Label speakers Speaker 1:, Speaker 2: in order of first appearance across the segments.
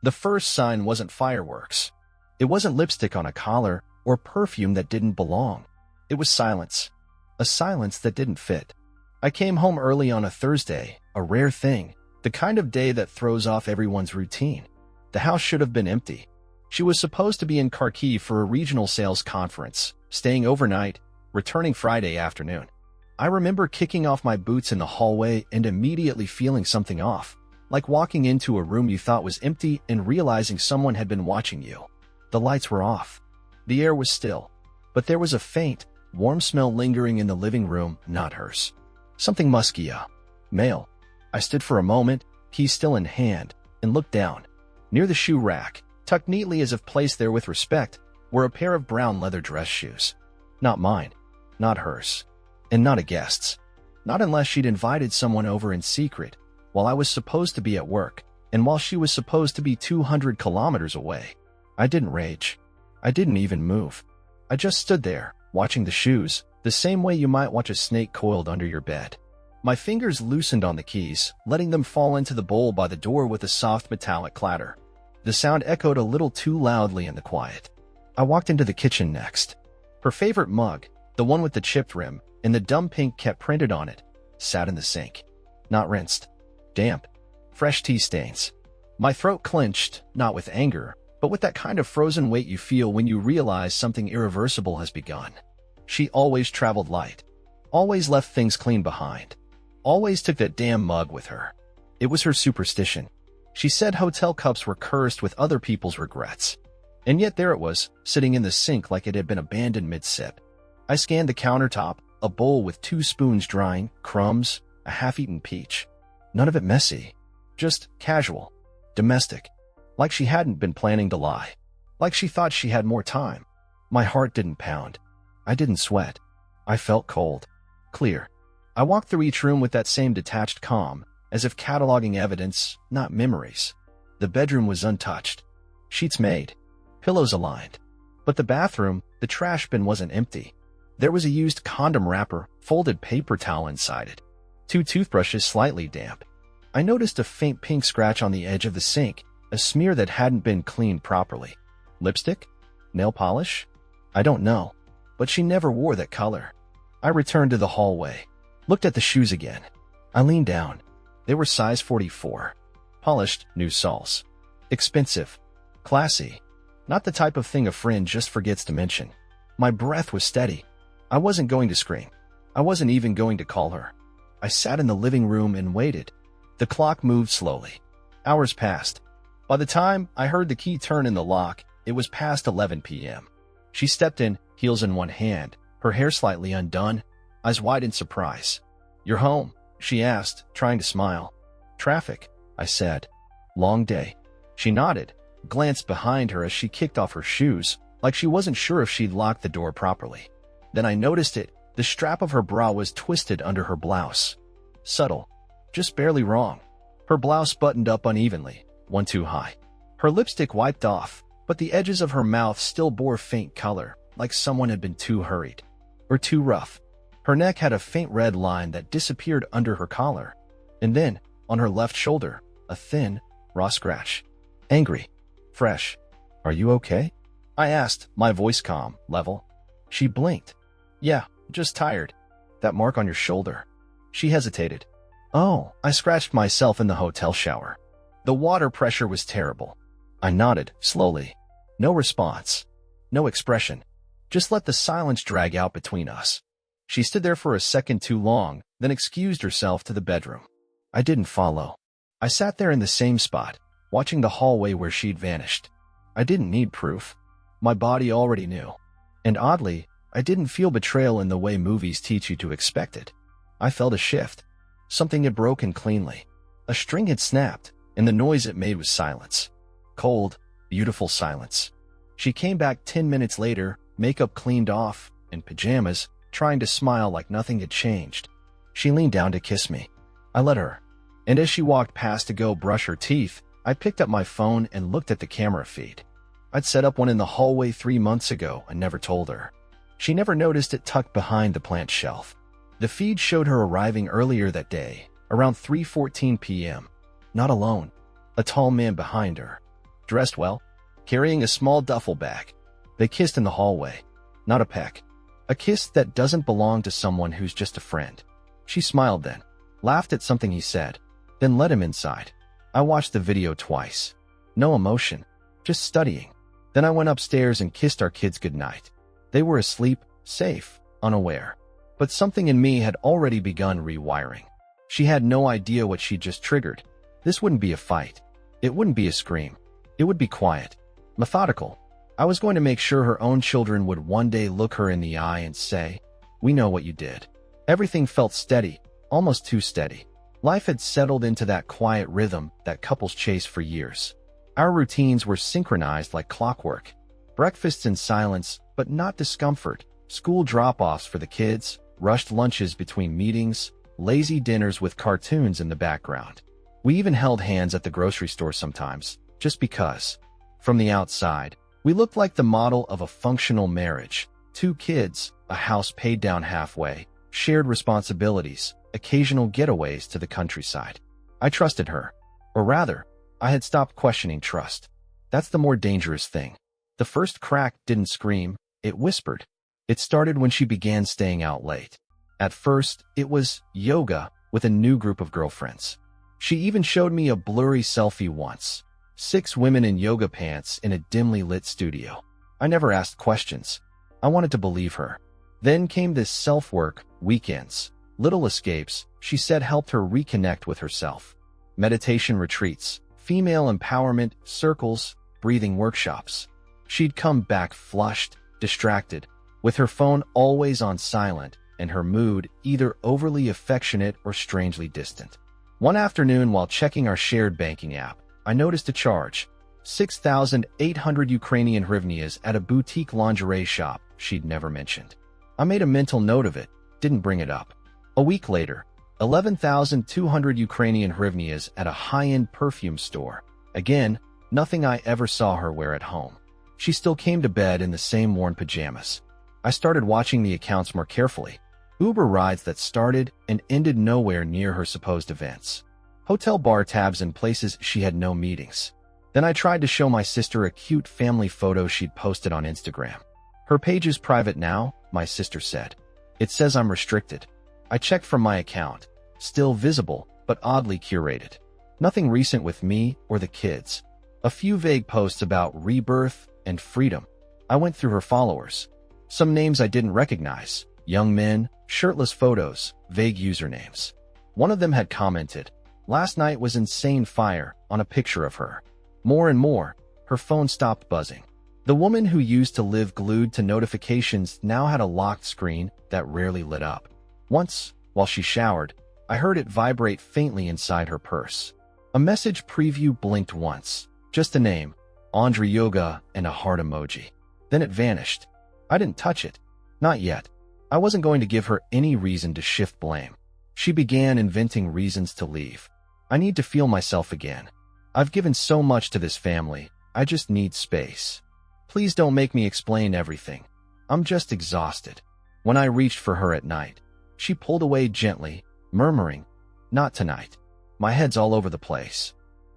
Speaker 1: The first sign wasn't fireworks. It wasn't lipstick on a collar or perfume that didn't belong. It was silence. A silence that didn't fit. I came home early on a Thursday, a rare thing, the kind of day that throws off everyone's routine. The house should have been empty. She was supposed to be in Kharkiv for a regional sales conference, staying overnight, returning Friday afternoon. I remember kicking off my boots in the hallway and immediately feeling something off, like walking into a room you thought was empty and realizing someone had been watching you. The lights were off. The air was still, but there was a faint, warm smell lingering in the living room, not hers. Something musky, male. I stood for a moment, keys still in hand, and looked down. Near the shoe rack, tucked neatly as if placed there with respect, were a pair of brown leather dress shoes. Not mine, not hers, and not a guest's. Not unless she'd invited someone over in secret, while I was supposed to be at work, and while she was supposed to be 200 kilometers away. I didn't rage. I didn't even move. I just stood there, watching the shoes, the same way you might watch a snake coiled under your bed. My fingers loosened on the keys, letting them fall into the bowl by the door with a soft metallic clatter. The sound echoed a little too loudly in the quiet. I walked into the kitchen next. Her favorite mug, the one with the chipped rim, and the dumb pink cat printed on it, sat in the sink. Not rinsed. Damp. Fresh tea stains. My throat clenched, not with anger, but with that kind of frozen weight you feel when you realize something irreversible has begun. She always traveled light. Always left things clean behind. Always took that damn mug with her. It was her superstition. She said hotel cups were cursed with other people's regrets. And yet there it was, sitting in the sink like it had been abandoned mid-sip. I scanned the countertop, a bowl with 2 spoons drying, crumbs, a half-eaten peach. None of it messy. Just casual. Domestic. Like she hadn't been planning to lie. Like she thought she had more time. My heart didn't pound. I didn't sweat. I felt cold. Clear. I walked through each room with that same detached calm, as if cataloging evidence, not memories. The bedroom was untouched. Sheets made. Pillows aligned. But the bathroom, the trash bin wasn't empty. There was a used condom wrapper, folded paper towel inside it. 2 toothbrushes slightly damp. I noticed a faint pink scratch on the edge of the sink, a smear that hadn't been cleaned properly. Lipstick? Nail polish? I don't know. But she never wore that color. I returned to the hallway. Looked at the shoes again. I leaned down. They were size 44. Polished, new soles. Expensive. Classy. Not the type of thing a friend just forgets to mention. My breath was steady. I wasn't going to scream. I wasn't even going to call her. I sat in the living room and waited. The clock moved slowly. Hours passed. By the time I heard the key turn in the lock, it was past 11 p.m. She stepped in, heels in one hand, her hair slightly undone, eyes wide in surprise. "You're home?" she asked, trying to smile. "Traffic," I said. "Long day." She nodded, glanced behind her as she kicked off her shoes, like she wasn't sure if she'd locked the door properly. Then I noticed it. The strap of her bra was twisted under her blouse. Subtle. Just barely wrong. Her blouse buttoned up unevenly, one too high. Her lipstick wiped off, but the edges of her mouth still bore faint color, like someone had been too hurried. Or too rough. Her neck had a faint red line that disappeared under her collar. And then, on her left shoulder, a thin, raw scratch. Angry. Fresh. "Are you okay?" I asked, my voice calm, level. She blinked. "Yeah, just tired." "That mark on your shoulder." She hesitated. "Oh, I scratched myself in the hotel shower. The water pressure was terrible." I nodded, slowly. No response. No expression. Just let the silence drag out between us. She stood there for a second too long, then excused herself to the bedroom. I didn't follow. I sat there in the same spot, watching the hallway where she'd vanished. I didn't need proof. My body already knew. And oddly, I didn't feel betrayal in the way movies teach you to expect it. I felt a shift. Something had broken cleanly. A string had snapped, and the noise it made was silence. Cold, beautiful silence. She came back 10 minutes later, makeup cleaned off, in pajamas, trying to smile like nothing had changed. She leaned down to kiss me. I let her. And as she walked past to go brush her teeth, I picked up my phone and looked at the camera feed. I'd set up one in the hallway 3 months ago and never told her. She never noticed it tucked behind the plant shelf. The feed showed her arriving earlier that day, around 3:14 p.m. Not alone. A tall man behind her. dressed well, carrying a small duffel bag. They kissed in the hallway. Not a peck. A kiss that doesn't belong to someone who's just a friend. She smiled then, laughed at something he said, then led him inside. I watched the video twice. No emotion, just studying. Then I went upstairs and kissed our kids goodnight. They were asleep, safe, unaware. But something in me had already begun rewiring. She had no idea what she'd just triggered. This wouldn't be a fight. It wouldn't be a scream. It would be quiet, methodical. I was going to make sure her own children would one day look her in the eye and say, "We know what you did." Everything felt steady, almost too steady. Life had settled into that quiet rhythm that couples chase for years. Our routines were synchronized like clockwork. Breakfasts in silence, but not discomfort. School drop-offs for the kids, rushed lunches between meetings, lazy dinners with cartoons in the background. We even held hands at the grocery store sometimes, just because. From the outside, we looked like the model of a functional marriage. 2 kids, a house paid down halfway, shared responsibilities, occasional getaways to the countryside. I trusted her. Or rather, I had stopped questioning trust. That's the more dangerous thing. The first crack didn't scream, it whispered. It started when she began staying out late. At first, it was yoga with a new group of girlfriends. She even showed me a blurry selfie once. 6 women in yoga pants in a dimly lit studio. I never asked questions. I wanted to believe her. Then came this self-work, weekends. Little escapes, she said, helped her reconnect with herself. Meditation retreats, female empowerment circles, breathing workshops. She'd come back flushed, distracted, with her phone always on silent and her mood either overly affectionate or strangely distant. One afternoon while checking our shared banking app, I noticed a charge, 6,800 Ukrainian hryvnias at a boutique lingerie shop she'd never mentioned. I made a mental note of it, didn't bring it up. A week later, 11,200 Ukrainian hryvnias at a high-end perfume store. Again, nothing I ever saw her wear at home. She still came to bed in the same worn pajamas. I started watching the accounts more carefully. Uber rides that started and ended nowhere near her supposed events. Hotel bar tabs in places she had no meetings. Then I tried to show my sister a cute family photo she'd posted on Instagram. Her page is private now, my sister said. It says I'm restricted. I checked from my account. Still visible, but oddly curated. Nothing recent with me or the kids. A few vague posts about rebirth and freedom. I went through her followers. Some names I didn't recognize. Young men, shirtless photos, vague usernames. One of them had commented, "Last night was insane fire," on a picture of her. More and more, her phone stopped buzzing. The woman who used to live glued to notifications now had a locked screen that rarely lit up. Once, while she showered, I heard it vibrate faintly inside her purse. A message preview blinked once. Just a name, Andre Yoga, and a heart emoji. Then it vanished. I didn't touch it. Not yet. I wasn't going to give her any reason to shift blame. She began inventing reasons to leave. I need to feel myself again. I've given so much to this family. I just need space. Please don't make me explain everything. I'm just exhausted. When I reached for her at night, she pulled away gently, murmuring, "Not tonight. My head's all over the place."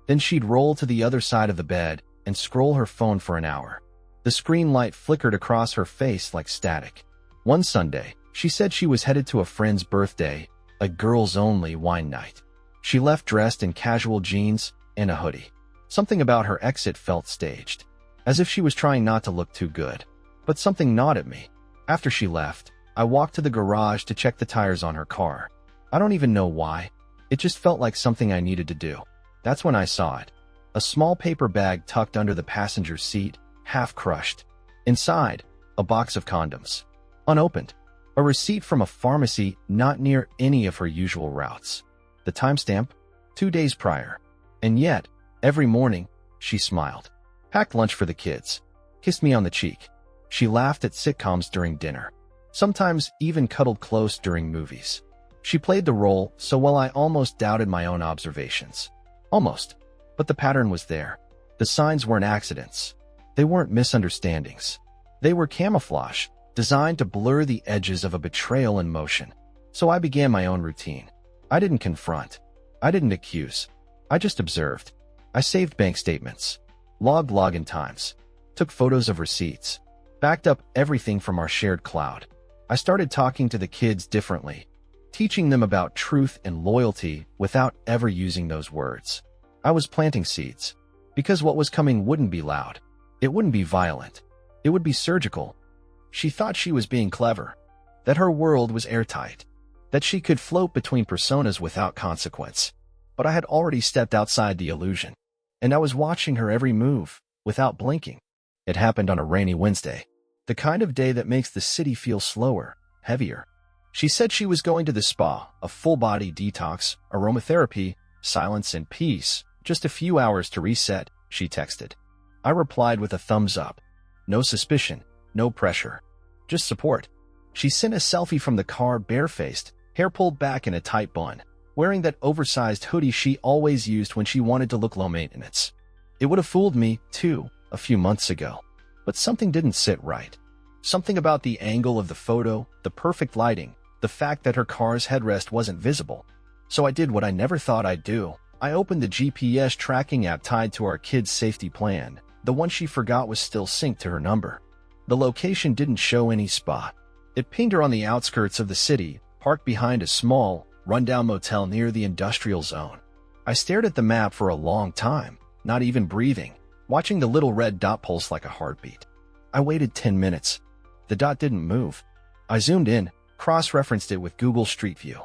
Speaker 1: Then she'd roll to the other side of the bed and scroll her phone for an hour. The screen light flickered across her face like static. One Sunday, she said she was headed to a friend's birthday, a girls-only wine night. She left dressed in casual jeans and a hoodie. Something about her exit felt staged, as if she was trying not to look too good. But something gnawed at me. After she left, I walked to the garage to check the tires on her car. I don't even know why. It just felt like something I needed to do. That's when I saw it. A small paper bag tucked under the passenger seat, half crushed. Inside, a box of condoms. Unopened. A receipt from a pharmacy not near any of her usual routes. The timestamp? 2 days prior. And yet, every morning, she smiled. Packed lunch for the kids. Kissed me on the cheek. She laughed at sitcoms during dinner. Sometimes even cuddled close during movies. She played the role so well I almost doubted my own observations. Almost. But the pattern was there. The signs weren't accidents. They weren't misunderstandings. They were camouflage, designed to blur the edges of a betrayal in motion. So I began my own routine. I didn't confront. I didn't accuse. I just observed. I saved bank statements. logged login times, took photos of receipts, backed up everything from our shared cloud. I started talking to the kids differently, teaching them about truth and loyalty without ever using those words. I was planting seeds, because what was coming wouldn't be loud. It wouldn't be violent. It would be surgical. She thought she was being clever, that her world was airtight, that she could float between personas without consequence. But I had already stepped outside the illusion, and I was watching her every move, without blinking. It happened on a rainy Wednesday, the kind of day that makes the city feel slower, heavier. She said she was going to the spa, a full-body detox, aromatherapy, silence and peace, just a few hours to reset, she texted. I replied with a thumbs up. No suspicion, no pressure, just support. She sent a selfie from the car barefaced, hair pulled back in a tight bun, wearing that oversized hoodie she always used when she wanted to look low maintenance. It would have fooled me, too, a few months ago. But something didn't sit right. Something about the angle of the photo, the perfect lighting, the fact that her car's headrest wasn't visible. So I did what I never thought I'd do. I opened the GPS tracking app tied to our kid's safety plan. The one she forgot was still synced to her number. The location didn't show any spot. It pinged her on the outskirts of the city, parked behind a small, rundown motel near the industrial zone. I stared at the map for a long time, not even breathing, watching the little red dot pulse like a heartbeat. I waited 10 minutes. The dot didn't move. I zoomed in, cross-referenced it with Google Street View.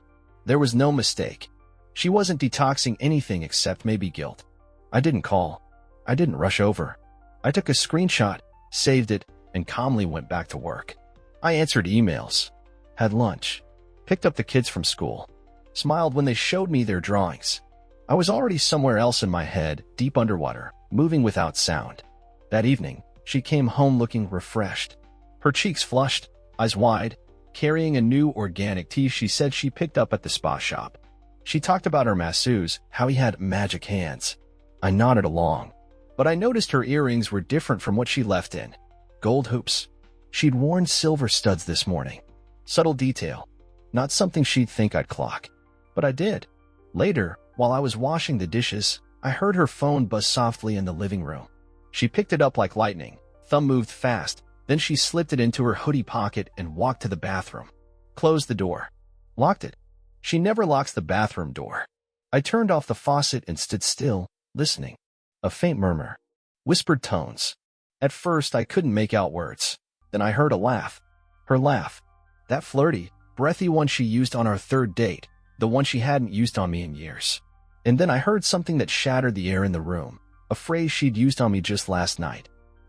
Speaker 1: There was no mistake. She wasn't detoxing anything except maybe guilt. I didn't call. I didn't rush over. I took a screenshot, saved it, and calmly went back to work. I answered emails, had lunch, picked up the kids from school, smiled when they showed me their drawings. I was already somewhere else in my head, deep underwater, moving without sound. That evening, she came home looking refreshed. Her cheeks flushed, eyes wide, carrying a new organic tea she said she picked up at the spa shop. She talked about her masseuse, how he had magic hands. I nodded along, but I noticed her earrings were different from what she left in. Gold hoops. She'd worn silver studs this morning. Subtle detail. Not something she'd think I'd clock. But I did. Later, while I was washing the dishes, I heard her phone buzz softly in the living room. She picked it up like lightning. Thumb moved fast. Then she slipped it into her hoodie pocket and walked to the bathroom. Closed the door. Locked it. She never locks the bathroom door. I turned off the faucet and stood still, listening. A faint murmur. Whispered tones. At first, I couldn't make out words. Then I heard a laugh. Her laugh. That flirty, breathy one she used on our third date. The one she hadn't used on me in years. And then I heard something that shattered the air in the room. A phrase she'd used on me just last night.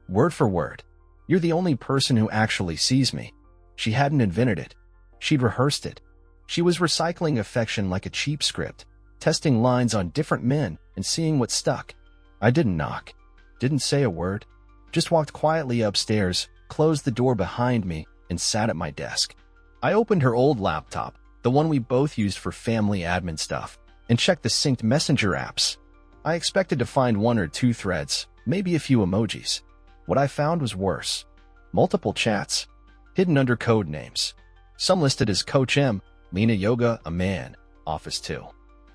Speaker 1: Word for word. You're the only person who actually sees me. She hadn't invented it. She'd rehearsed it. She was recycling affection like a cheap script, testing lines on different men and seeing what stuck. I didn't knock. Didn't say a word. Just walked quietly upstairs, closed the door behind me, and sat at my desk. I opened her old laptop, the one we both used for family admin stuff, and checked the synced messenger apps. I expected to find one or two threads, maybe a few emojis. What I found was worse. Multiple chats, hidden under code names. Some listed as Coach M, Lena Yoga, a man, Office 2.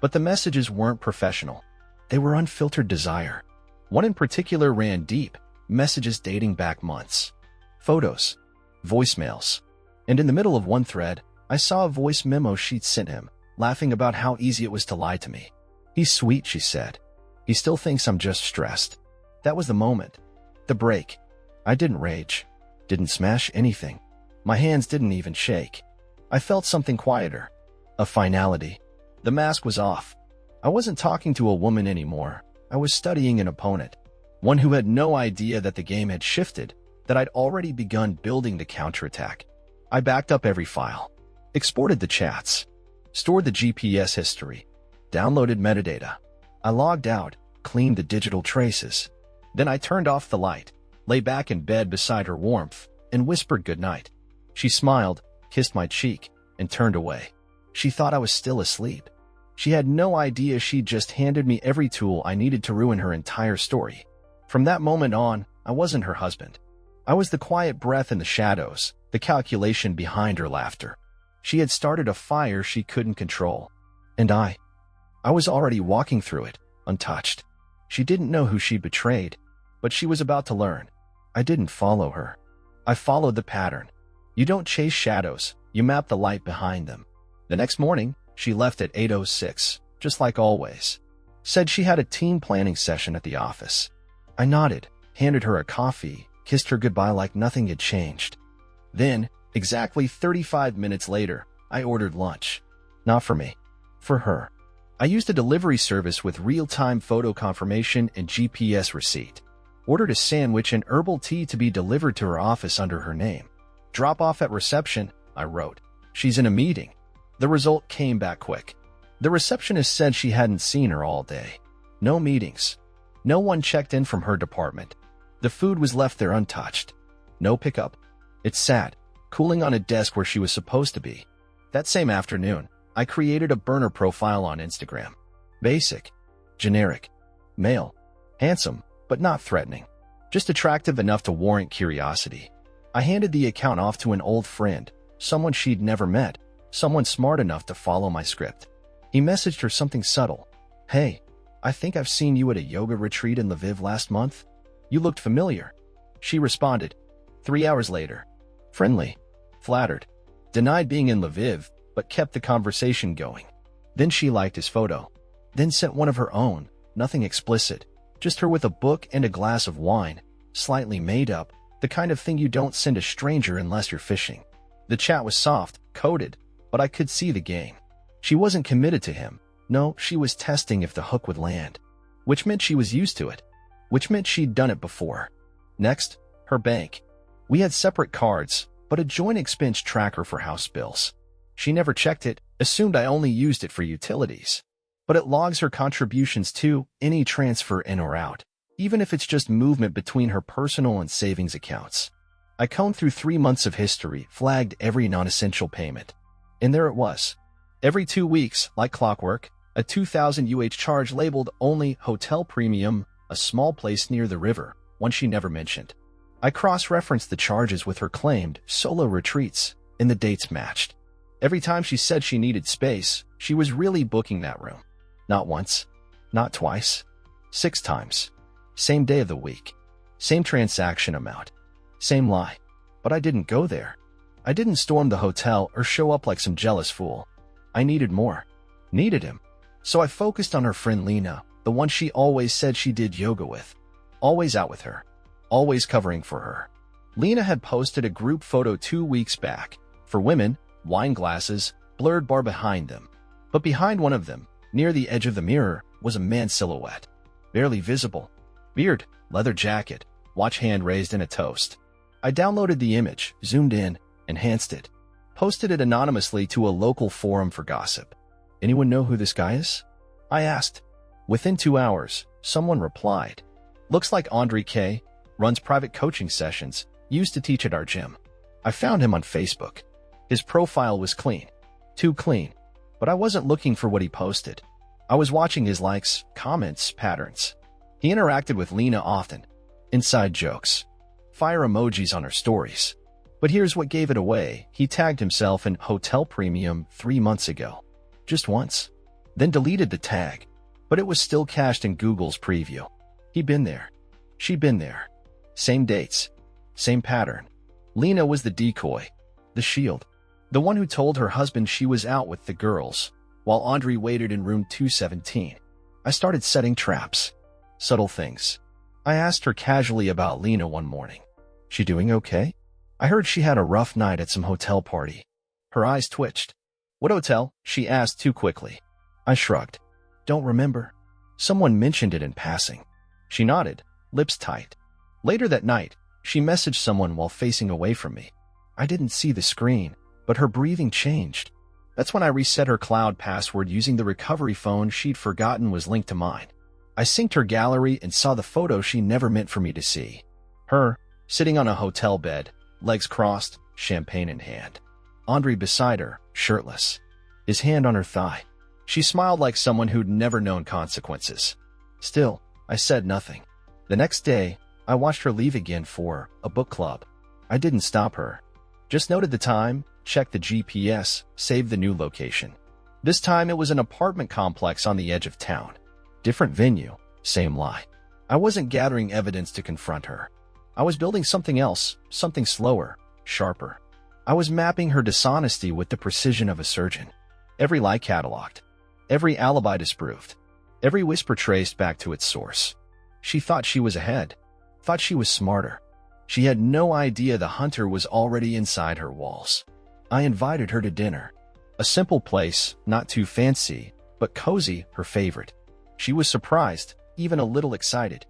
Speaker 1: But the messages weren't professional. They were unfiltered desire. One in particular ran deep, messages dating back months. Photos, voicemails. And in the middle of one thread, I saw a voice memo she'd sent him, laughing about how easy it was to lie to me. He's sweet, she said. He still thinks I'm just stressed. That was the moment. The break. I didn't rage. Didn't smash anything. My hands didn't even shake. I felt something quieter. A finality. The mask was off. I wasn't talking to a woman anymore. I was studying an opponent. One who had no idea that the game had shifted, that I'd already begun building the counterattack. I backed up every file. Exported the chats. Stored the GPS history. Downloaded metadata. I logged out, cleaned the digital traces. Then I turned off the light, lay back in bed beside her warmth, and whispered goodnight. She smiled, kissed my cheek, and turned away. She thought I was still asleep. She had no idea she'd just handed me every tool I needed to ruin her entire story. From that moment on, I wasn't her husband. I was the quiet breath in the shadows, the calculation behind her laughter. She had started a fire she couldn't control. And I was already walking through it, untouched. She didn't know who she betrayed. but she was about to learn. I didn't follow her. I followed the pattern. You don't chase shadows, you map the light behind them. The next morning, she left at 8:06, just like always. Said she had a team planning session at the office. I nodded, handed her a coffee, kissed her goodbye like nothing had changed. Then, exactly 35 minutes later, I ordered lunch. Not for me. For her. I used a delivery service with real-time photo confirmation and GPS receipt. Ordered a sandwich and herbal tea to be delivered to her office under her name. Drop off at reception, I wrote. She's in a meeting. The result came back quick. The receptionist said she hadn't seen her all day. No meetings. No one checked in from her department. The food was left there untouched. No pickup. It sat, cooling on a desk where she was supposed to be. That same afternoon, I created a burner profile on Instagram. Basic. Generic. Male. Handsome, but not threatening. Just attractive enough to warrant curiosity. I handed the account off to an old friend, someone she'd never met, someone smart enough to follow my script. He messaged her something subtle. Hey, I think I've seen you at a yoga retreat in Lviv last month. You looked familiar. She responded. 3 hours later. Friendly. Flattered. Denied being in Lviv, but kept the conversation going. Then she liked his photo. Then sent one of her own, nothing explicit. Just her with a book and a glass of wine, slightly made up, the kind of thing you don't send a stranger unless you're fishing. The chat was soft, coded, but I could see the game. She wasn't committed to him. No, she was testing if the hook would land. Which meant she was used to it. Which meant she'd done it before. Next, her bank. We had separate cards, but a joint expense tracker for house bills. She never checked it, assumed I only used it for utilities. But it logs her contributions to any transfer in or out, even if it's just movement between her personal and savings accounts. I combed through 3 months of history, flagged every non-essential payment. And there it was. Every 2 weeks, like clockwork, a 2,000 charge labeled only Hotel Premium, a small place near the river, one she never mentioned. I cross-referenced the charges with her claimed solo retreats, and the dates matched. Every time she said she needed space, she was really booking that room. Not once, not twice, 6 times. Same day of the week, same transaction amount, same lie. But I didn't go there. I didn't storm the hotel or show up like some jealous fool. I needed more. Needed him. So I focused on her friend Lena, the one she always said she did yoga with. Always out with her. Always covering for her. Lena had posted a group photo 2 weeks back. For women, wine glasses, blurred bar behind them. But behind one of them, near the edge of the mirror, was a man's silhouette. Barely visible. Beard, leather jacket, watch hand raised in a toast. I downloaded the image, zoomed in, enhanced it. Posted it anonymously to a local forum for gossip. Anyone know who this guy is? I asked. Within 2 hours, someone replied. Looks like Andre K. Runs private coaching sessions, used to teach at our gym. I found him on Facebook. His profile was clean. Too clean. But I wasn't looking for what he posted. I was watching his likes, comments, patterns. He interacted with Lena often. Inside jokes. Fire emojis on her stories. But here's what gave it away. He tagged himself in Hotel Premium 3 months ago. Just once. Then deleted the tag. But it was still cached in Google's preview. He'd been there. She'd been there. Same dates. Same pattern. Lena was the decoy. The shield. The one who told her husband she was out with the girls, while Andre waited in room 217. I started setting traps. Subtle things. I asked her casually about Lena one morning. She doing okay? I heard she had a rough night at some hotel party. Her eyes twitched. What hotel? She asked too quickly. I shrugged. Don't remember. Someone mentioned it in passing. She nodded, lips tight. Later that night, she messaged someone while facing away from me. I didn't see the screen, but her breathing changed. That's when I reset her cloud password using the recovery phone she'd forgotten was linked to mine. I synced her gallery and saw the photo she never meant for me to see. Her, sitting on a hotel bed, legs crossed, champagne in hand. Andre beside her, shirtless. His hand on her thigh. She smiled like someone who'd never known consequences. Still, I said nothing. The next day, I watched her leave again for a book club. I didn't stop her. Just noted the time, checked the GPS, saved the new location. This time it was an apartment complex on the edge of town. Different venue, same lie. I wasn't gathering evidence to confront her. I was building something else, something slower, sharper. I was mapping her dishonesty with the precision of a surgeon. Every lie cataloged. Every alibi disproved. Every whisper traced back to its source. She thought she was ahead. Thought she was smarter. She had no idea the hunter was already inside her walls. I invited her to dinner. A simple place, not too fancy, but cozy, her favorite. She was surprised, even a little excited.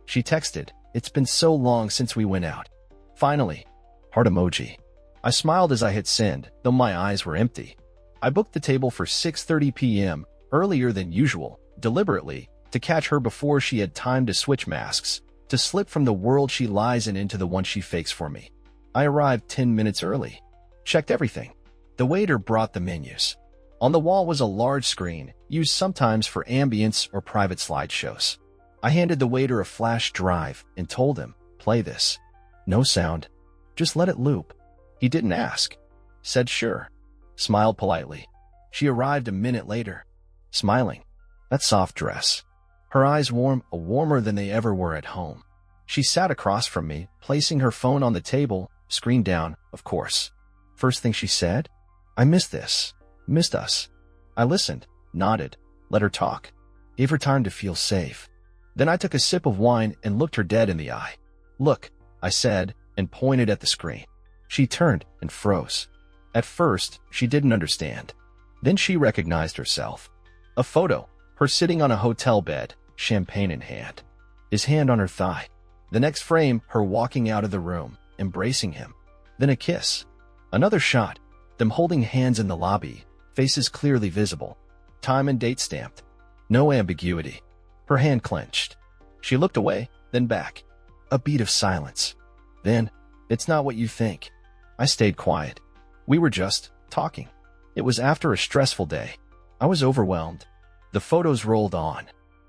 Speaker 1: She texted, "It's been so long since we went out." Finally, heart emoji. I smiled as I hit send, though my eyes were empty. I booked the table for 6:30 p.m., earlier than usual, deliberately, to catch her before she had time to switch masks, to slip from the world she lies in into the one she fakes for me. I arrived 10 minutes early. Checked everything. The waiter brought the menus. On the wall was a large screen, used sometimes for ambience or private slideshows. I handed the waiter a flash drive and told him, "Play this." No sound. Just let it loop. He didn't ask. Said sure. Smiled politely. She arrived a minute later. Smiling. That soft dress. Her eyes warm, warmer than they ever were at home. She sat across from me, placing her phone on the table, screen down, of course. First thing she said, "I missed this. Missed us." I listened, nodded, let her talk. Gave her time to feel safe. Then I took a sip of wine and looked her dead in the eye. "Look," I said, and pointed at the screen. She turned and froze. At first, she didn't understand. Then she recognized herself. A photo, her sitting on a hotel bed, champagne in hand. His hand on her thigh. The next frame, her walking out of the room, embracing him. Then a kiss. Another shot, them holding hands in the lobby, faces clearly visible. Time and date stamped. No ambiguity. Her hand clenched. She looked away, then back. A beat of silence. Then, "It's not what you think." I stayed quiet. We were just talking. It was after a stressful day. I was overwhelmed. The photos rolled on.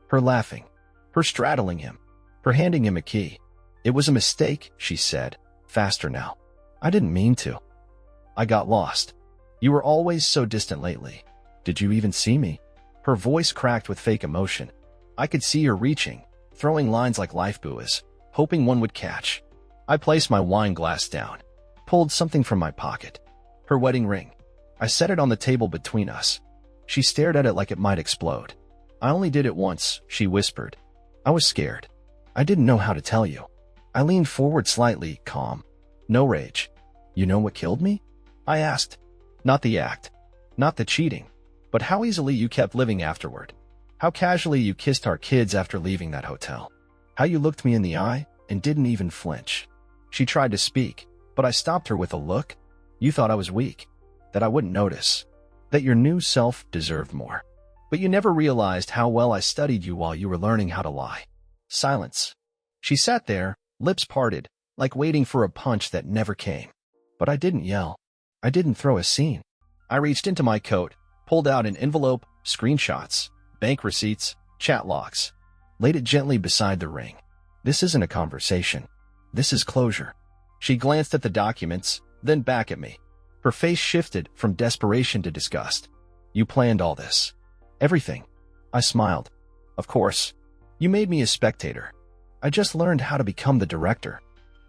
Speaker 1: Her laughing. Her straddling him. Her handing him a key. "It was a mistake," she said. Faster now. "I didn't mean to. I got lost. You were always so distant lately. Did you even see me?" Her voice cracked with fake emotion. I could see her reaching, throwing lines like life buoys, hoping one would catch. I placed my wine glass down, pulled something from my pocket. Her wedding ring. I set it on the table between us. She stared at it like it might explode. "I only did it once," she whispered. I was scared. "I didn't know how to tell you." I leaned forward slightly, calm. No rage. "You know what killed me?" I asked. "Not the act. Not the cheating. But how easily you kept living afterward. How casually you kissed our kids after leaving that hotel. How you looked me in the eye and didn't even flinch." She tried to speak, but I stopped her with a look. "You thought I was weak. That I wouldn't notice. That your new self deserved more. But you never realized how well I studied you while you were learning how to lie." Silence. She sat there, lips parted, like waiting for a punch that never came. But I didn't yell. I didn't throw a scene. I reached into my coat, pulled out an envelope, screenshots, bank receipts, chat logs. Laid it gently beside the ring. "This isn't a conversation. This is closure." She glanced at the documents, then back at me. Her face shifted from desperation to disgust. "You planned all this. Everything." I smiled. "Of course. You made me a spectator. I just learned how to become the director."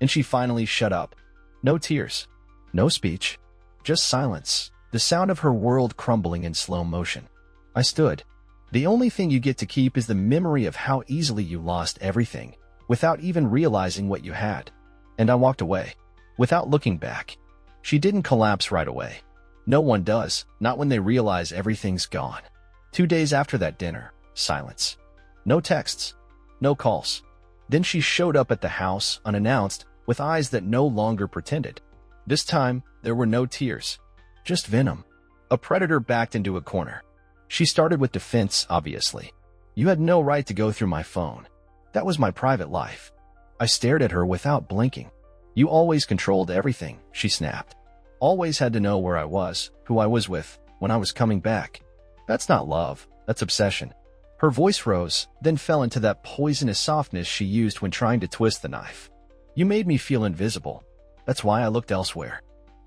Speaker 1: And she finally shut up. No tears. No speech. Just silence. The sound of her world crumbling in slow motion. I stood. The only thing you get to keep is the memory of how easily you lost everything, without even realizing what you had. And I walked away, without looking back. She didn't collapse right away. No one does, not when they realize everything's gone. 2 days after that dinner, silence. No texts. No calls. Then she showed up at the house, unannounced, with eyes that no longer pretended. This time, there were no tears. Just venom. A predator backed into a corner. She started with defense, obviously. "You had no right to go through my phone. That was my private life." I stared at her without blinking. "You always controlled everything," she snapped. "Always had to know where I was, who I was with, when I was coming back. That's not love, that's obsession." Her voice rose, then fell into that poisonous softness she used when trying to twist the knife. "You made me feel invisible. That's why I looked elsewhere.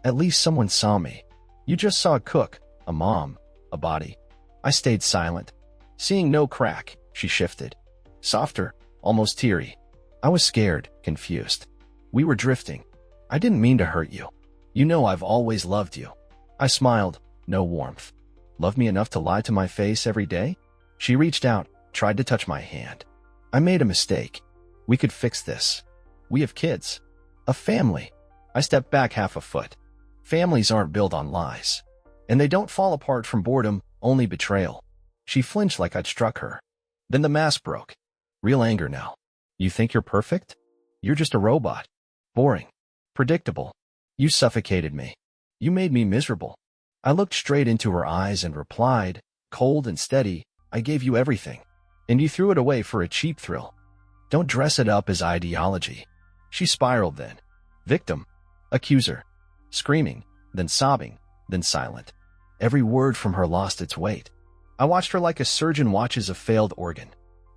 Speaker 1: At least someone saw me. You just saw a cook, a mom, a body." I stayed silent. Seeing no crack, she shifted. Softer, almost teary. I was scared, confused. We were drifting. I didn't mean to hurt you. You know I've always loved you. I smiled, no warmth. Love me enough to lie to my face every day? She reached out, tried to touch my hand. I made a mistake. We could fix this. We have kids. A family. I stepped back half a foot. Families aren't built on lies. And they don't fall apart from boredom, only betrayal. She flinched like I'd struck her. Then the mask broke. Real anger now. You think you're perfect? You're just a robot. Boring. Predictable. You suffocated me. You made me miserable. I looked straight into her eyes and replied, cold and steady, I gave you everything. And you threw it away for a cheap thrill. Don't dress it up as ideology. She spiraled then. Victim. Accuser. Screaming, then sobbing, then silent. Every word from her lost its weight. I watched her like a surgeon watches a failed organ.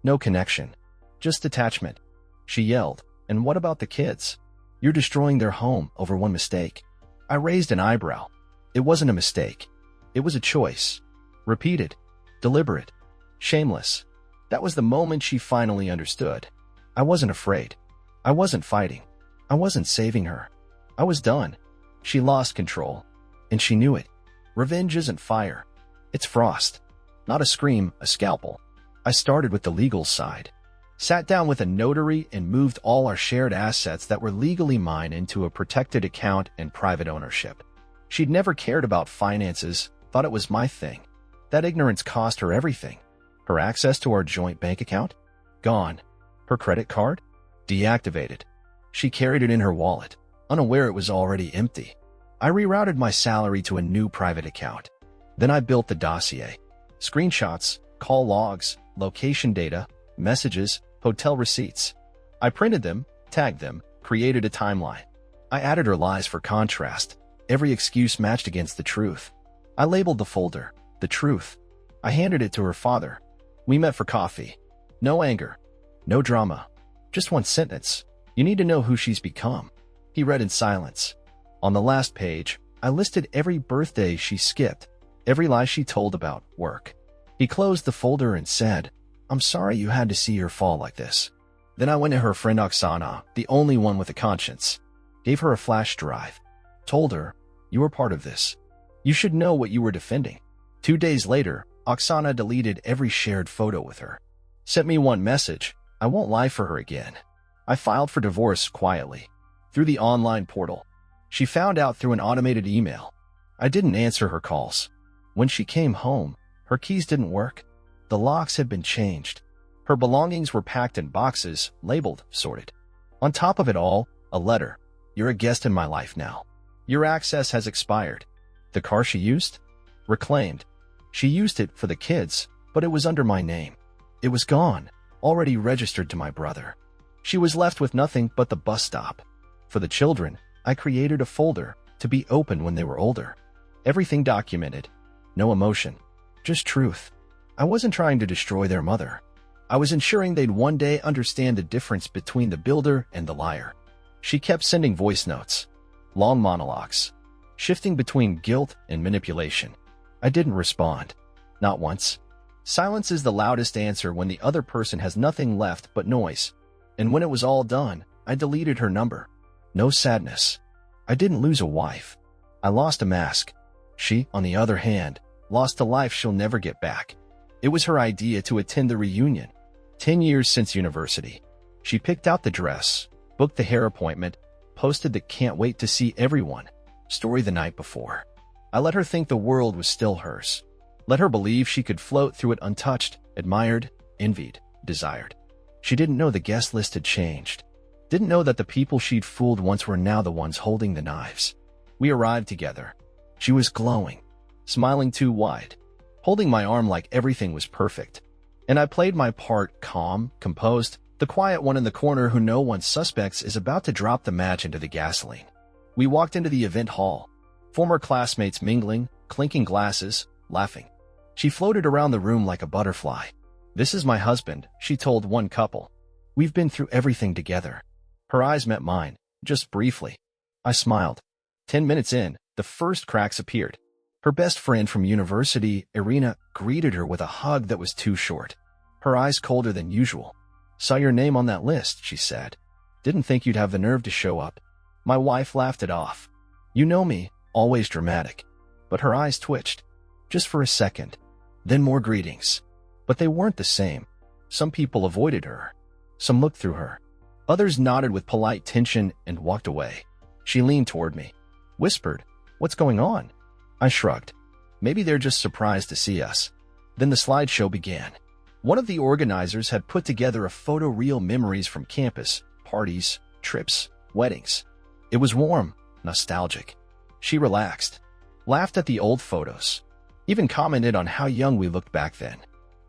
Speaker 1: No connection. Just detachment. She yelled, and what about the kids? You're destroying their home over one mistake. I raised an eyebrow. It wasn't a mistake. It was a choice. Repeated. Deliberate. Shameless. That was the moment she finally understood. I wasn't afraid. I wasn't fighting. I wasn't saving her. I was done. She lost control. And she knew it. Revenge isn't fire. It's frost. Not a scream, a scalpel. I started with the legal side. Sat down with a notary and moved all our shared assets that were legally mine into a protected account and private ownership. She'd never cared about finances, thought it was my thing. That ignorance cost her everything. Her access to our joint bank account? Gone. Her credit card? Deactivated. She carried it in her wallet, unaware it was already empty. I rerouted my salary to a new private account. Then I built the dossier. Screenshots, call logs, location data, messages, hotel receipts. I printed them, tagged them, created a timeline. I added her lies for contrast. Every excuse matched against the truth. I labeled the folder, the truth. I handed it to her father. We met for coffee. No anger. No drama. Just one sentence. You need to know who she's become. He read in silence. On the last page, I listed every birthday she skipped, every lie she told about work. He closed the folder and said, I'm sorry you had to see her fall like this. Then I went to her friend Oksana, the only one with a conscience. Gave her a flash drive. Told her, you were part of this. You should know what you were defending. 2 days later, Oksana deleted every shared photo with her. Sent me one message, I won't lie for her again. I filed for divorce quietly. Through the online portal. She found out through an automated email. I didn't answer her calls. When she came home, her keys didn't work. The locks had been changed. Her belongings were packed in boxes, labeled, sorted. On top of it all, a letter. You're a guest in my life now. Your access has expired. The car she used? Reclaimed. She used it for the kids, but it was under my name. It was gone, already registered to my brother. She was left with nothing but the bus stop. For the children, I created a folder to be opened when they were older. Everything documented. No emotion. Just truth. I wasn't trying to destroy their mother. I was ensuring they'd one day understand the difference between the builder and the liar. She kept sending voice notes. Long monologues. Shifting between guilt and manipulation. I didn't respond. Not once. Silence is the loudest answer when the other person has nothing left but noise. And when it was all done, I deleted her number. No sadness. I didn't lose a wife. I lost a mask. She, on the other hand, lost a life she'll never get back. It was her idea to attend the reunion. 10 years since university. She picked out the dress, booked the hair appointment, posted the can't wait to see everyone story the night before. I let her think the world was still hers. Let her believe she could float through it untouched, admired, envied, desired. She didn't know the guest list had changed. Didn't know that the people she'd fooled once were now the ones holding the knives. We arrived together. She was glowing, smiling too wide, holding my arm like everything was perfect. And I played my part, calm, composed, the quiet one in the corner who no one suspects is about to drop the match into the gasoline. We walked into the event hall. Former classmates mingling, clinking glasses, laughing. She floated around the room like a butterfly. This is my husband, she told one couple. We've been through everything together. Her eyes met mine, just briefly. I smiled. 10 minutes in, the first cracks appeared. Her best friend from university, Irina, greeted her with a hug that was too short. Her eyes colder than usual. Saw your name on that list, she said. Didn't think you'd have the nerve to show up. My wife laughed it off. You know me, always dramatic. But her eyes twitched. Just for a second. Then more greetings. But they weren't the same. Some people avoided her. Some looked through her. Others nodded with polite tension and walked away. She leaned toward me. Whispered, "What's going on?" I shrugged. Maybe they're just surprised to see us. Then the slideshow began. One of the organizers had put together a photo-reel memories from campus, parties, trips, weddings. It was warm, nostalgic. She relaxed, laughed at the old photos, even commented on how young we looked back then.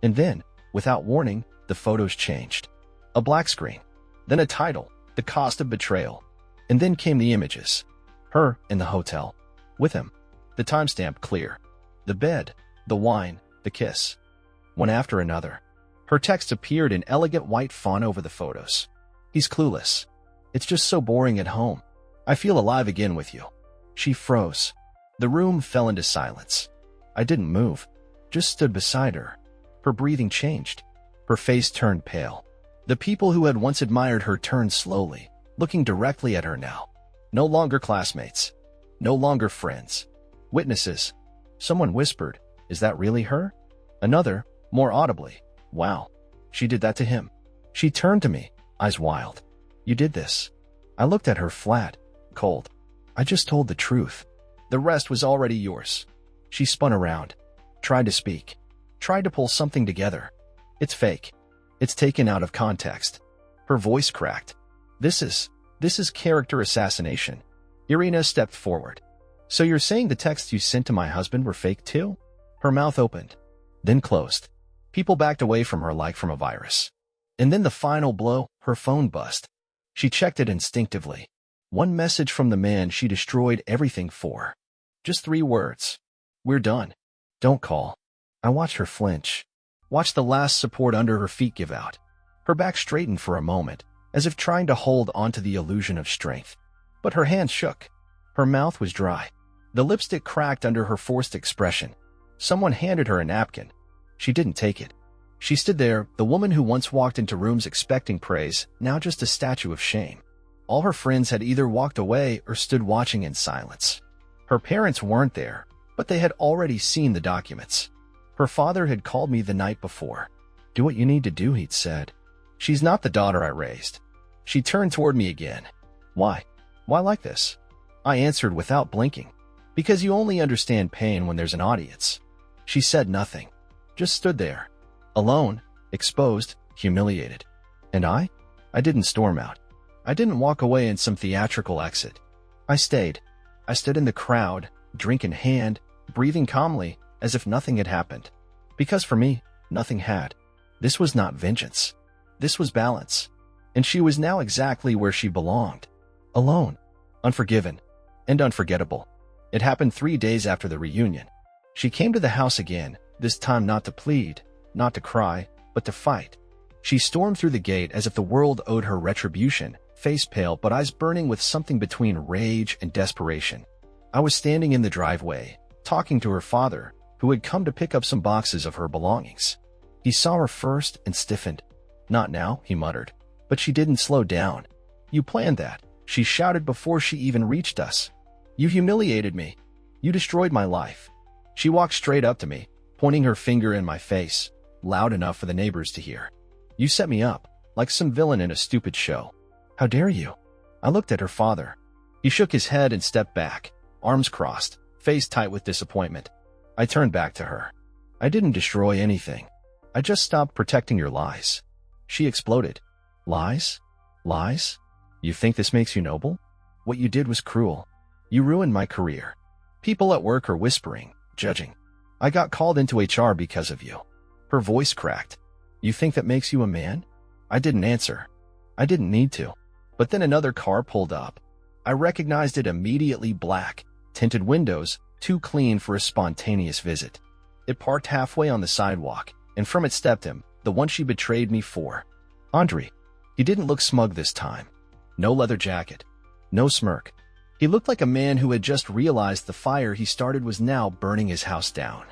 Speaker 1: And then, without warning, the photos changed. A black screen, then a title, The Cost of Betrayal. And then came the images. Her in the hotel, with him. The timestamp clear. The bed, the wine, the kiss. One after another. Her text appeared in elegant white font over the photos. He's clueless. It's just so boring at home. I feel alive again with you. She froze. The room fell into silence. I didn't move, just stood beside her. Her breathing changed. Her face turned pale. The people who had once admired her turned slowly, looking directly at her now. No longer classmates. No longer friends. Witnesses. Someone whispered, "Is that really her?" Another, more audibly, "Wow, she did that to him." She turned to me, eyes wild. "You did this." I looked at her flat, cold. "I just told the truth. The rest was already yours." She spun around, tried to speak, tried to pull something together. "It's fake. It's taken out of context." Her voice cracked. This is character assassination." Irina stepped forward. "So you're saying the texts you sent to my husband were fake too?" Her mouth opened, then closed. People backed away from her like from a virus. And then the final blow, her phone buzzed. She checked it instinctively. One message from the man she destroyed everything for. Just 3 words. "We're done. Don't call." I watched her flinch. Watched the last support under her feet give out. Her back straightened for a moment, as if trying to hold onto the illusion of strength. But her hands shook. Her mouth was dry. The lipstick cracked under her forced expression. Someone handed her a napkin. She didn't take it. She stood there, the woman who once walked into rooms expecting praise, now just a statue of shame. All her friends had either walked away or stood watching in silence. Her parents weren't there, but they had already seen the documents. Her father had called me the night before. "Do what you need to do," he'd said. "She's not the daughter I raised." She turned toward me again. "Why? Why like this?" I answered without blinking. "Because you only understand pain when there's an audience." She said nothing, just stood there, alone, exposed, humiliated. And I didn't storm out. I didn't walk away in some theatrical exit. I stayed. I stood in the crowd, drink in hand, breathing calmly, as if nothing had happened. Because for me, nothing had. This was not vengeance. This was balance. And she was now exactly where she belonged. Alone, unforgiven, and unforgettable. It happened 3 days after the reunion. She came to the house again, this time not to plead, not to cry, but to fight. She stormed through the gate as if the world owed her retribution, face pale but eyes burning with something between rage and desperation. I was standing in the driveway, talking to her father, who had come to pick up some boxes of her belongings. He saw her first and stiffened. "Not now," he muttered. But she didn't slow down. "You planned that," she shouted before she even reached us. "You humiliated me. You destroyed my life." She walked straight up to me, pointing her finger in my face, loud enough for the neighbors to hear. "You set me up, like some villain in a stupid show. How dare you?" I looked at her father. He shook his head and stepped back, arms crossed, face tight with disappointment. I turned back to her. "I didn't destroy anything. I just stopped protecting your lies." She exploded. "Lies? Lies? You think this makes you noble? What you did was cruel. You ruined my career. People at work are whispering, judging. I got called into HR because of you." Her voice cracked. "You think that makes you a man?" I didn't answer. I didn't need to. But then another car pulled up. I recognized it immediately. Black, tinted windows, too clean for a spontaneous visit. It parked halfway on the sidewalk, and from it stepped him, the one she betrayed me for. Andre. He didn't look smug this time. No leather jacket. No smirk. He looked like a man who had just realized the fire he started was now burning his house down.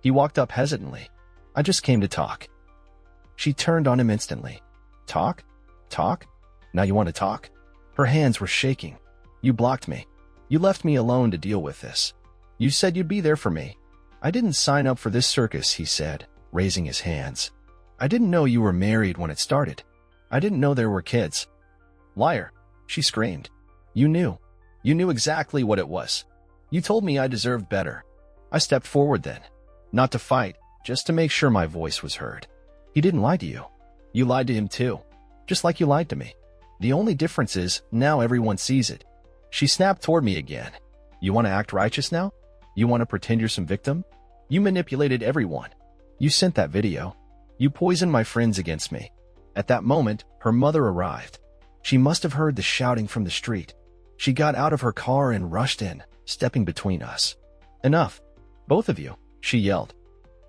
Speaker 1: He walked up hesitantly. "I just came to talk." She turned on him instantly. Talk? Talk? Now you want to talk? Her hands were shaking. You blocked me. You left me alone to deal with this. You said you'd be there for me. I didn't sign up for this circus, he said, raising his hands. I didn't know you were married when it started. I didn't know there were kids. Liar, she screamed. You knew. You knew exactly what it was. You told me I deserved better. I stepped forward then. Not to fight, just to make sure my voice was heard. He didn't lie to you. You lied to him too, just like you lied to me. The only difference is, now everyone sees it. She snapped toward me again. You want to act righteous now? You want to pretend you're some victim? You manipulated everyone. You sent that video. You poisoned my friends against me. At that moment, her mother arrived. She must have heard the shouting from the street. She got out of her car and rushed in, stepping between us. Enough. Both of you, she yelled.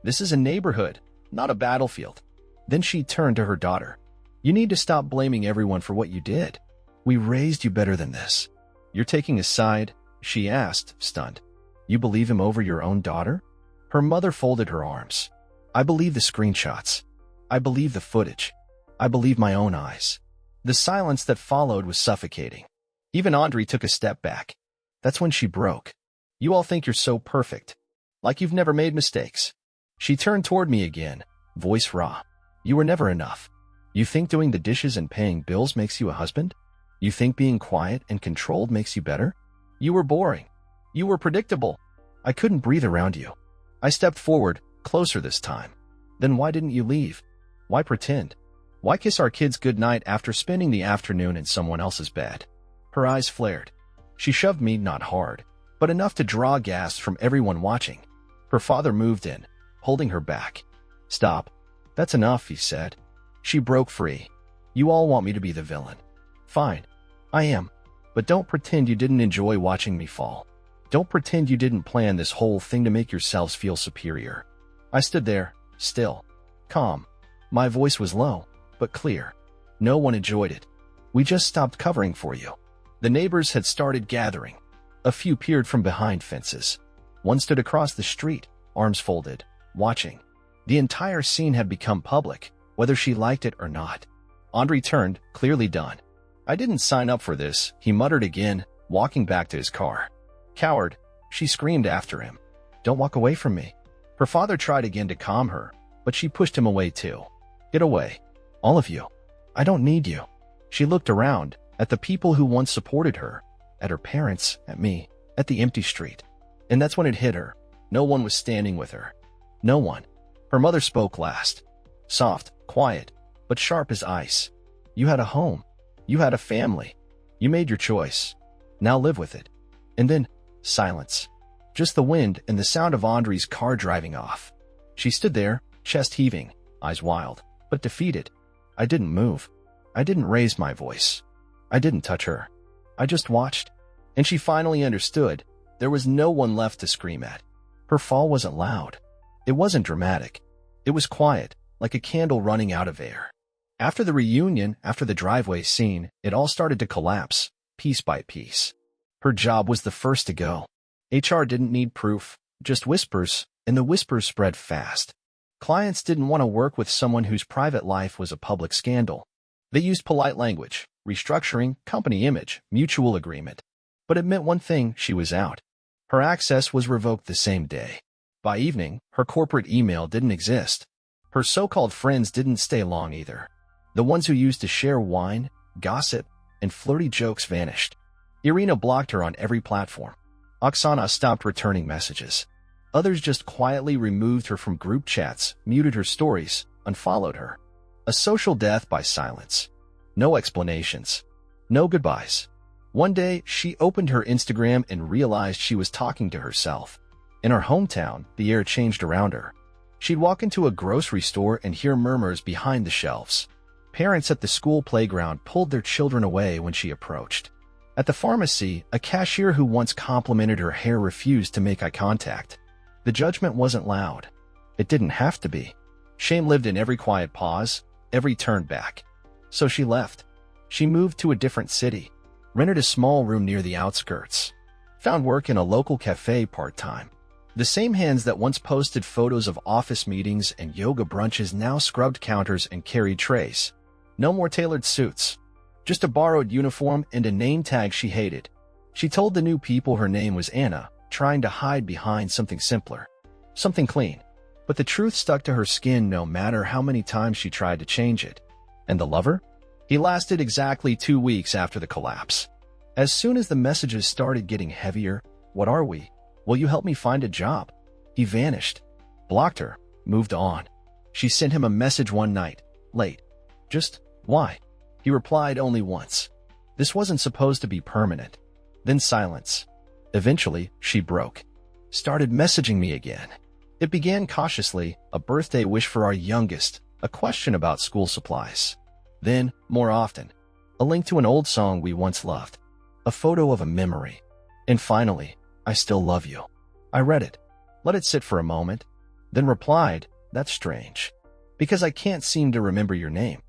Speaker 1: This is a neighborhood, not a battlefield. Then she turned to her daughter. You need to stop blaming everyone for what you did. We raised you better than this. You're taking a side, she asked, stunned. You believe him over your own daughter? Her mother folded her arms. I believe the screenshots. I believe the footage. I believe my own eyes. The silence that followed was suffocating. Even Audrey took a step back. That's when she broke. You all think you're so perfect. Like you've never made mistakes. She turned toward me again, voice raw. You were never enough. You think doing the dishes and paying bills makes you a husband? You think being quiet and controlled makes you better? You were boring. You were predictable. I couldn't breathe around you. I stepped forward, closer this time. Then why didn't you leave? Why pretend? Why kiss our kids goodnight after spending the afternoon in someone else's bed? Her eyes flared. She shoved me, not hard, but enough to draw gasps from everyone watching. Her father moved in, holding her back. Stop. That's enough, he said. She broke free. You all want me to be the villain. Fine. I am. But don't pretend you didn't enjoy watching me fall. Don't pretend you didn't plan this whole thing to make yourselves feel superior. I stood there, still, calm. My voice was low, but clear. No one enjoyed it. We just stopped covering for you. The neighbors had started gathering. A few peered from behind fences. One stood across the street, arms folded, watching. The entire scene had become public, whether she liked it or not. Andre turned, clearly done. I didn't sign up for this, he muttered again, walking back to his car. Coward, she screamed after him. Don't walk away from me. Her father tried again to calm her, but she pushed him away too. Get away. All of you. I don't need you. She looked around, at the people who once supported her, at her parents, at me, at the empty street. And that's when it hit her. No one was standing with her. No one. Her mother spoke last. Soft, quiet, but sharp as ice. You had a home. You had a family. You made your choice. Now live with it. And then, silence. Just the wind and the sound of Andre's car driving off. She stood there, chest heaving, eyes wild, but defeated. I didn't move. I didn't raise my voice. I didn't touch her. I just watched. And she finally understood. There was no one left to scream at. Her fall wasn't loud. It wasn't dramatic. It was quiet, like a candle running out of air. After the reunion, after the driveway scene, it all started to collapse, piece by piece. Her job was the first to go. HR didn't need proof, just whispers, and the whispers spread fast. Clients didn't want to work with someone whose private life was a public scandal. They used polite language, restructuring, company image, mutual agreement. But it meant one thing, she was out. Her access was revoked the same day. By evening, her corporate email didn't exist. Her so-called friends didn't stay long either. The ones who used to share wine, gossip, and flirty jokes vanished. Irina blocked her on every platform. Oksana stopped returning messages. Others just quietly removed her from group chats, muted her stories, unfollowed her. A social death by silence. No explanations. No goodbyes. One day, she opened her Instagram and realized she was talking to herself. In her hometown, the air changed around her. She'd walk into a grocery store and hear murmurs behind the shelves. Parents at the school playground pulled their children away when she approached. At the pharmacy, a cashier who once complimented her hair refused to make eye contact. The judgment wasn't loud. It didn't have to be. Shame lived in every quiet pause, every turn back. So she left. She moved to a different city, rented a small room near the outskirts, found work in a local cafe part-time. The same hands that once posted photos of office meetings and yoga brunches now scrubbed counters and carried trays. No more tailored suits. Just a borrowed uniform and a name tag she hated. She told the new people her name was Anna, trying to hide behind something simpler. Something clean. But the truth stuck to her skin no matter how many times she tried to change it. And the lover? He lasted exactly 2 weeks after the collapse. As soon as the messages started getting heavier, "What are we? Will you help me find a job?" He vanished. Blocked her. Moved on. She sent him a message one night. Late. Just, why? He replied only once. This wasn't supposed to be permanent. Then silence. Eventually, she broke. Started messaging me again. It began cautiously, a birthday wish for our youngest, a question about school supplies. Then, more often, a link to an old song we once loved, a photo of a memory. And finally, "I still love you." I read it, let it sit for a moment, then replied, "That's strange, because I can't seem to remember your name."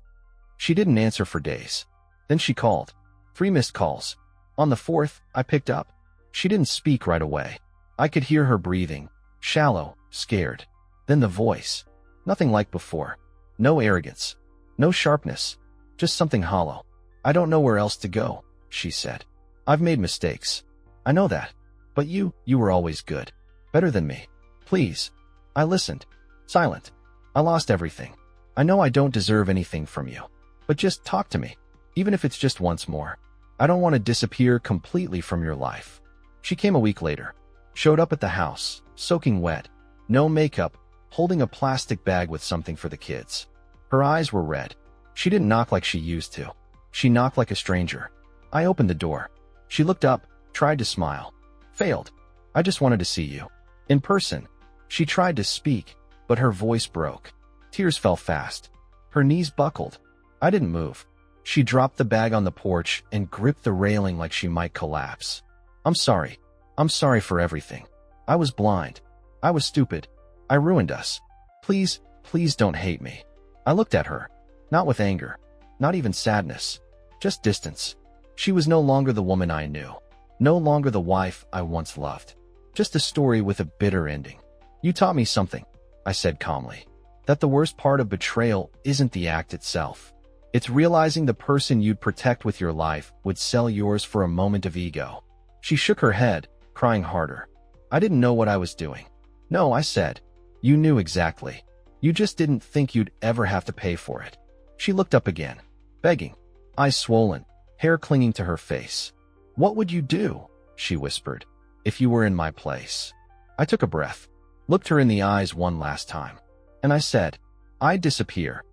Speaker 1: She didn't answer for days. Then she called. 3 missed calls. On the 4th, I picked up. She didn't speak right away. I could hear her breathing, shallow, scared. Then the voice. Nothing like before. No arrogance. No sharpness. Just something hollow. "I don't know where else to go," she said. "I've made mistakes. I know that. But you were always good. Better than me. Please." I listened. Silent. I lost everything. "I know I don't deserve anything from you. But just talk to me. Even if it's just once more. I don't want to disappear completely from your life." She came a week later. Showed up at the house, soaking wet. No makeup, holding a plastic bag with something for the kids. Her eyes were red. She didn't knock like she used to. She knocked like a stranger. I opened the door. She looked up, tried to smile. Failed. "I just wanted to see you. In person." She tried to speak, but her voice broke. Tears fell fast. Her knees buckled. I didn't move. She dropped the bag on the porch and gripped the railing like she might collapse. "I'm sorry. I'm sorry for everything. I was blind. I was stupid. I ruined us. Please, please don't hate me." I looked at her. Not with anger. Not even sadness. Just distance. She was no longer the woman I knew. No longer the wife I once loved. Just a story with a bitter ending. "You taught me something," I said calmly. "That the worst part of betrayal isn't the act itself. It's realizing the person you'd protect with your life would sell yours for a moment of ego." She shook her head, crying harder. I didn't know what I was doing. "No," I said. "You knew exactly. You just didn't think you'd ever have to pay for it." She looked up again, begging, eyes swollen, hair clinging to her face. "What would you do," she whispered, "if you were in my place?" I took a breath, looked her in the eyes one last time, and I said, "I'd disappear.